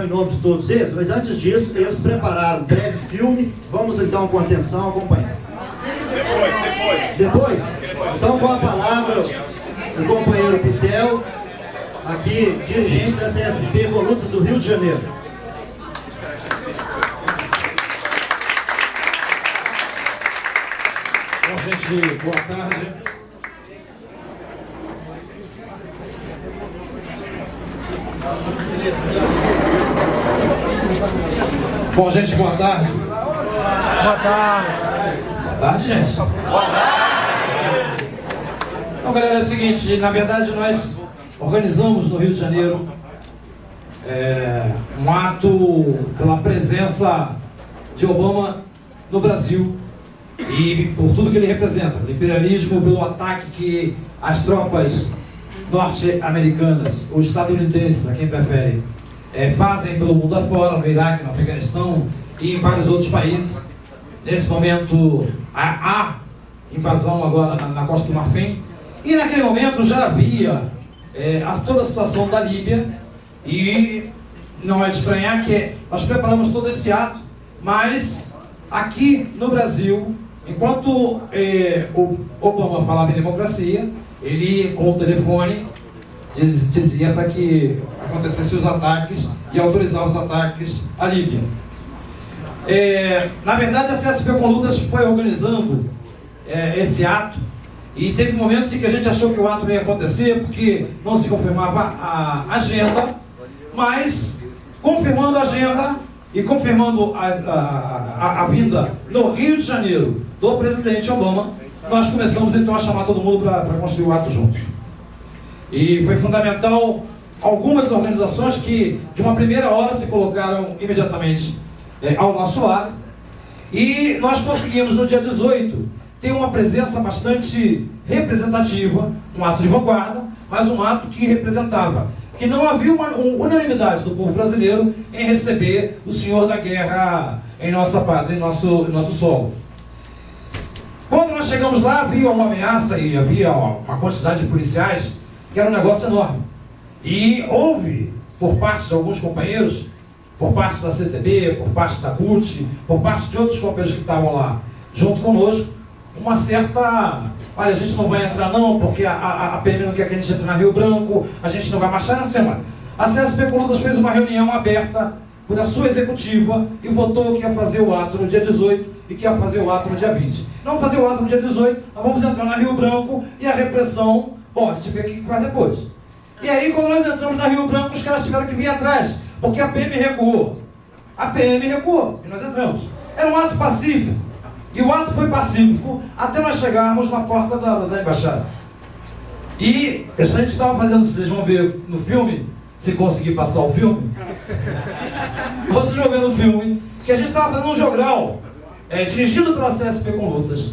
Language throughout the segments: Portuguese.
em nome de todos eles, mas antes disso, eles prepararam um breve filme. Vamos então com atenção acompanhar. Depois? Então com a palavra o companheiro Pitel, aqui, dirigente da CSP Volutas do Rio de Janeiro. Bom, gente, boa tarde. Bom, gente, boa tarde. Boa tarde. Boa tarde, gente. Boa tarde. Então, galera, é o seguinte, na verdade nós organizamos no Rio de Janeiro um ato pela presença de Obama no Brasil e por tudo que ele representa, pelo imperialismo, pelo ataque que as tropas norte-americanas ou estadunidenses, a quem prefere, fazem pelo mundo afora, no Iraque, no Afeganistão e em vários outros países. Nesse momento há invasão agora na Costa do Marfim, e naquele momento já havia toda a situação da Líbia, e não é de estranhar que nós preparamos todo esse ato, mas aqui no Brasil, enquanto o Obama falava em democracia, ele com o telefone dizia para que acontecessem os ataques e autorizar os ataques à Líbia. Na verdade, a CSP com Lutas foi organizando esse ato, e teve momentos em que a gente achou que o ato não ia acontecer porque não se confirmava a agenda, mas confirmando a agenda e confirmando a vinda no Rio de Janeiro do presidente Obama, nós começamos então a chamar todo mundo para construir o ato juntos. E foi fundamental algumas organizações que de uma primeira hora se colocaram imediatamente ao nosso lado, e nós conseguimos no dia 18 ter uma presença bastante representativa, um ato de vanguarda, mas um ato que representava que não havia uma unanimidade do povo brasileiro em receber o senhor da guerra em nossa pátria, em nosso solo. Quando nós chegamos lá, havia uma ameaça e havia uma quantidade de policiais que era um negócio enorme. E houve, por parte de alguns companheiros, por parte da CTB, por parte da CUT, por parte de outros companheiros que estavam lá junto conosco, uma certa... Olha, a gente não vai entrar não, porque a PM não quer que a gente entre na Rio Branco, a gente não vai marchar, não sei mais. A CSP com Lutas fez uma reunião aberta da sua executiva e votou que ia fazer o ato no dia 18 e que ia fazer o ato no dia 20. Não fazer o ato no dia 18, nós vamos entrar na Rio Branco e a repressão, bom, a gente vê o que faz depois. E aí, quando nós entramos na Rio Branco, os caras tiveram que vir atrás, porque a PM recuou. A PM recuou e nós entramos. Era um ato pacífico. E o ato foi pacífico até nós chegarmos na porta da embaixada. E a gente estava fazendo, vocês vão ver no filme, se conseguir passar o filme, vocês vão ver no filme, que a gente estava fazendo um jogral dirigido pela CSP com Lutas,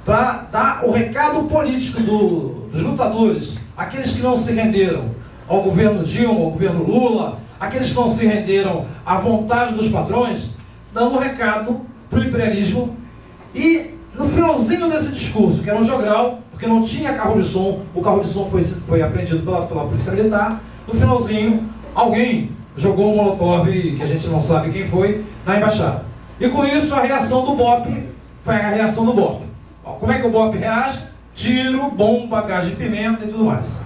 para dar o recado político dos lutadores, aqueles que não se renderam ao governo Dilma, ao governo Lula, aqueles que não se renderam à vontade dos patrões, dando um recado para o imperialismo. E no finalzinho desse discurso, que era um jogral, porque não tinha carro de som, o carro de som foi apreendido pela polícia militar, no finalzinho, alguém jogou um molotov, que a gente não sabe quem foi, na embaixada. E com isso a reação do BOPE foi a reação do BOPE. Como é que o BOPE reage? Tiro, bomba, gás de pimenta e tudo mais.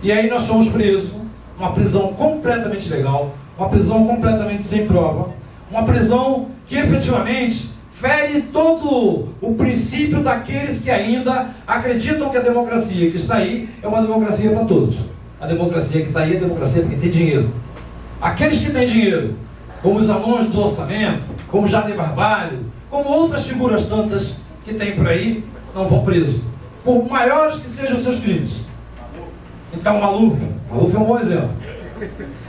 E aí nós fomos presos, uma prisão completamente ilegal, uma prisão completamente sem prova, uma prisão que efetivamente fere todo o princípio daqueles que ainda acreditam que a democracia que está aí é uma democracia para todos. A democracia que está aí é a democracia para quem tem dinheiro. Aqueles que têm dinheiro, como os anões do orçamento, como Jair Barbalho, como outras figuras tantas que tem por aí, não vão presos, por maiores que sejam os seus crimes. Então, Maluf é um bom exemplo.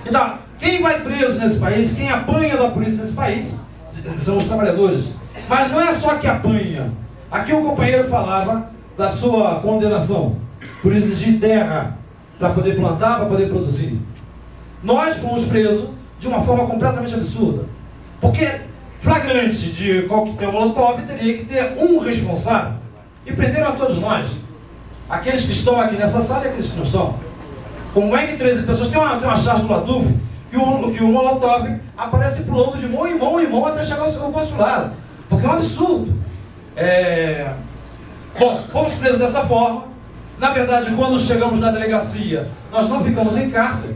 Então, quem vai preso nesse país, quem apanha da polícia nesse país, são os trabalhadores. Mas não é só que apanha. Aqui o companheiro falava da sua condenação por exigir terra para poder plantar, para poder produzir. Nós fomos presos de uma forma completamente absurda. Porque flagrante de coquetel molotov teria que ter um responsável. E prenderam a todos nós. Aqueles que estão aqui nessa sala e aqueles que não estão. Como é que 13 pessoas... Tem uma charge do Latuf que o Molotov aparece pulando de mão em mão até chegar ao consulado. Porque é um absurdo. Bom, fomos presos dessa forma. Na verdade, quando chegamos na delegacia, nós não ficamos em cárcere,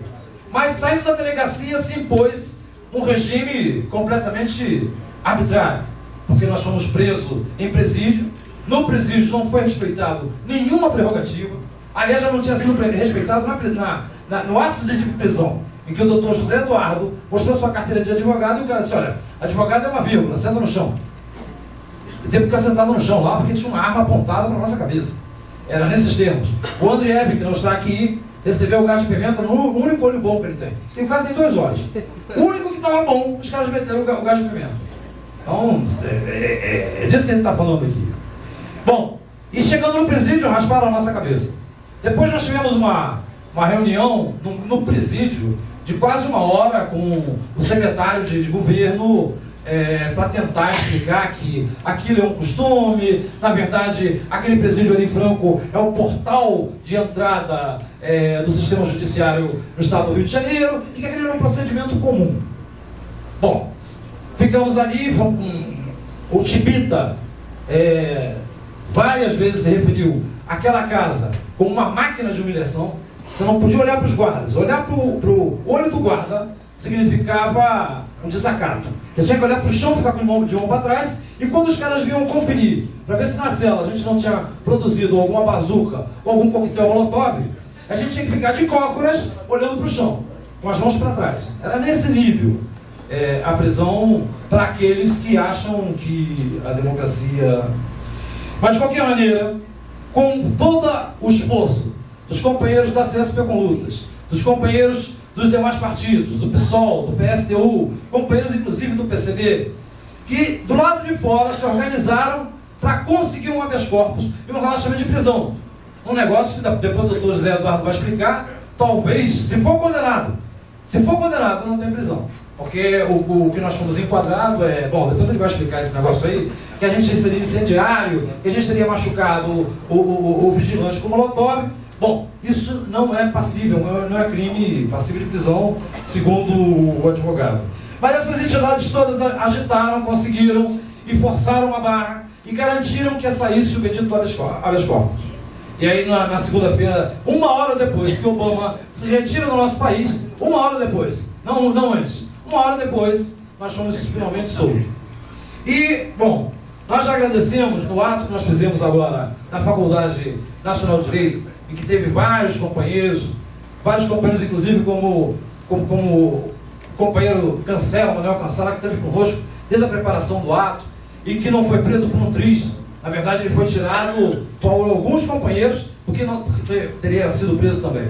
mas saindo da delegacia se impôs um regime completamente arbitrário, porque nós fomos presos em presídio. No presídio não foi respeitado nenhuma prerrogativa. Aliás, já não tinha sido respeitado no ato de prisão, em que o doutor José Eduardo mostrou sua carteira de advogado e o cara disse: olha, advogado é uma vírgula, senta no chão. E teve que ficar sentado no chão lá porque tinha uma arma apontada para a nossa cabeça. Era nesses termos. O André Hebe, que não está aqui, recebeu o gás de pimenta no único olho bom que ele tem. E o cara tem 2 olhos. O único que estava bom, os caras meteram o gás de pimenta. Então, é disso que a gente está falando aqui. Bom, e chegando no presídio, rasparam a nossa cabeça. Depois nós tivemos uma reunião no presídio de quase 1 hora com o secretário de governo, para tentar explicar que aquilo é um costume. Na verdade, aquele presídio ali em Franco é o portal de entrada do sistema judiciário no estado do Rio de Janeiro, e que aquele era um procedimento comum. Bom, ficamos ali, o Chibita várias vezes se referiu àquela casa como uma máquina de humilhação. Você não podia olhar para os guardas. Olhar para o olho do guarda significava um desacato. Você tinha que olhar para o chão, ficar com o mão de ombro para trás, e quando os caras vinham conferir, para ver se na cela a gente não tinha produzido alguma bazuca ou algum coquetel molotov, a gente tinha que ficar de cócoras olhando para o chão, com as mãos para trás. Era nesse nível a prisão para aqueles que acham que a democracia... Mas, de qualquer maneira, com todo o esforço dos companheiros da CSP com Lutas, dos companheiros dos demais partidos, do PSOL, do PSTU, companheiros inclusive do PCB, que do lado de fora se organizaram para conseguir um habeas corpus e um relaxamento de prisão. Um negócio que depois o doutor José Eduardo vai explicar, talvez, se for condenado, não tem prisão. Porque o que nós fomos enquadrado bom, depois ele vai explicar esse negócio aí, que a gente seria incendiário, que a gente teria machucado o vigilante com molotov. Bom, isso não é passível, não é crime passível de prisão, segundo o advogado. Mas essas entidades todas agitaram, conseguiram e forçaram a barra e garantiram que saísse o bendito habeas corpus. E aí na segunda-feira, 1 hora depois que Obama se retira do nosso país, 1 hora depois, não antes, 1 hora depois, nós fomos finalmente soltos. E, bom, nós já agradecemos no ato que nós fizemos agora na Faculdade Nacional de Direito, em que teve vários companheiros inclusive como o companheiro Cancela, Manuel Cancela, que esteve conosco desde a preparação do ato e que não foi preso por um triz. Na verdade, ele foi tirado por alguns companheiros, porque não teria sido preso também.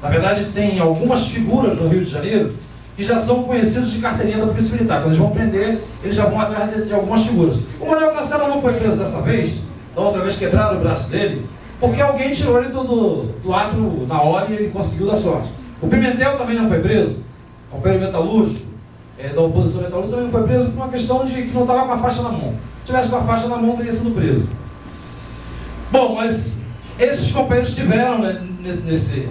Na verdade, tem algumas figuras no Rio de Janeiro que já são conhecidos de carteirinha da Polícia Militar. Quando eles vão prender, eles já vão atrás de algumas figuras. O Manuel Cancela não foi preso dessa vez, da outra vez quebraram o braço dele, porque alguém tirou ele do ato na hora e ele conseguiu dar sorte. O Pimentel também não foi preso, o companheiro metalúrgico, da oposição metalúrgica, também não foi preso por uma questão de que não estava com a faixa na mão. Se tivesse com a faixa na mão, teria sido preso. Bom, mas esses companheiros estiveram nesse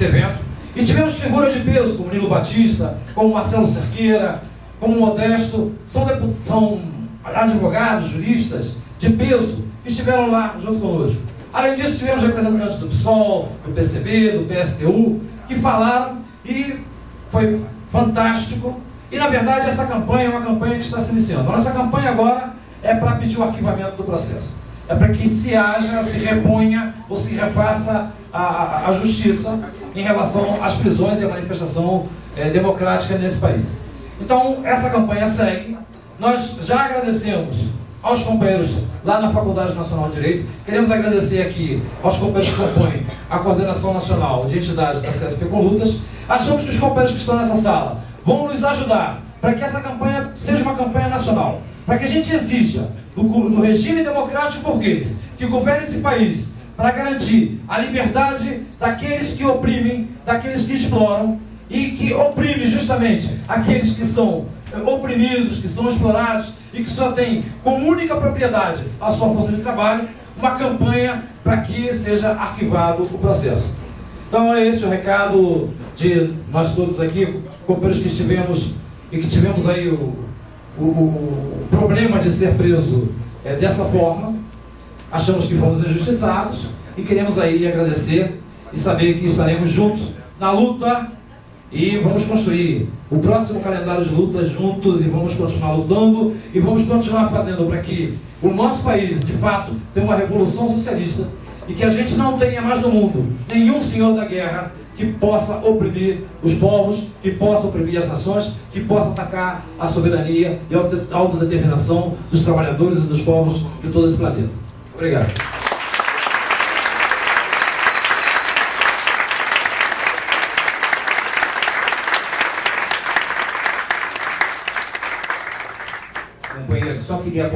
evento, e tivemos figuras de peso, como Nilo Batista, como Marcelo Cerqueira, como Modesto, são advogados, juristas de peso, que estiveram lá junto conosco. Além disso, tivemos representantes do PSOL, do PCB, do PSTU, que falaram, e foi fantástico. E, na verdade, essa campanha é uma campanha que está se iniciando. A nossa campanha agora é para pedir o arquivamento do processo. É para que se reponha ou se refaça a justiça em relação às prisões e à manifestação democrática nesse país. Então, essa campanha segue. Nós já agradecemos aos companheiros lá na Faculdade Nacional de Direito. Queremos agradecer aqui aos companheiros que compõem a Coordenação Nacional de Entidades da CSP com Lutas. Achamos que os companheiros que estão nessa sala vão nos ajudar para que essa campanha seja uma campanha nacional, para que a gente exija do regime democrático burguês que governa esse país para garantir a liberdade daqueles que oprimem, daqueles que exploram e que oprimem justamente aqueles que são oprimidos, que são explorados e que só têm como única propriedade a sua força de trabalho, uma campanha para que seja arquivado o processo. Então é esse o recado de nós todos aqui. companheiros que tivemos aí o problema de ser preso dessa forma, achamos que fomos injustiçados e queremos aí agradecer e saber que estaremos juntos na luta e vamos construir o próximo calendário de lutas juntos e vamos continuar lutando e vamos continuar fazendo para que o nosso país, de fato, tenha uma revolução socialista e que a gente não tenha mais no mundo nenhum senhor da guerra que possa oprimir os povos, que possa oprimir as nações, que possa atacar a soberania e a autodeterminação dos trabalhadores e dos povos de todo esse planeta. Obrigado. Companheiro, só queria